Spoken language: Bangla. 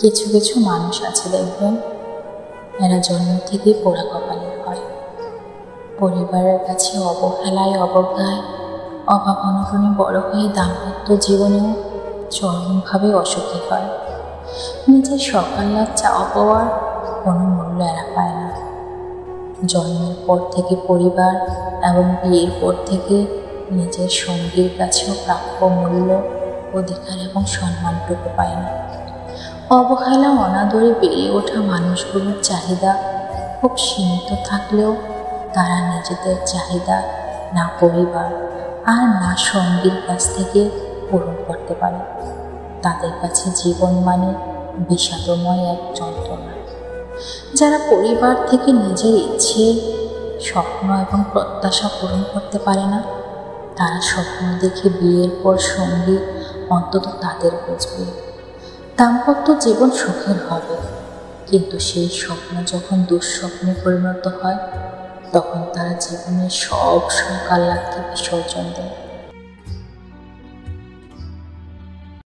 কিছু কিছু মানুষ আছে দেখবেন, এরা জন্ম থেকে পোড়া কপালের হয়। পরিবারের কাছে অবহেলায় অবজ্ঞায় অভাব অনটনে বড় হয়ে দাম্পত্য জীবনেও চরমভাবে অসুখী হয়। নিজের সকাল্লাদ চাওয়া পাওয়ার কোনো মূল্য এরা পায় না। জন্মের পর থেকে পরিবার এবং বিয়ের পর থেকে নিজের সঙ্গীর কাছেও প্রাপ্য মূল্য, অধিকার এবং সম্মানটুকু পায় না। অবহেলা অনাদরে বেড়ে ওঠা মানুষগুলোর চাহিদা খুব সীমিত থাকলেও তারা নিজেদের চাহিদা না পরিবার আর না সঙ্গীর কাছ থেকে পূরণ করতে পারে। তাদের কাছে জীবন মানে বিষাদময় এক যন্ত্রণা। যারা পরিবার থেকে নিজের ইচ্ছে, স্বপ্ন এবং প্রত্যাশা পূরণ করতে পারে না, তারা স্বপ্ন দেখে বিয়ের পর সঙ্গী অন্তত তাদের বুঝবে দাম্পত্য জীবন সুখের হবে, কিন্তু সেই স্বপ্ন যখন দুঃস্বপ্নে পরিণত হয় তখন তারা জীবনের সব সকাল্লাদকে বিসর্জন দেয়।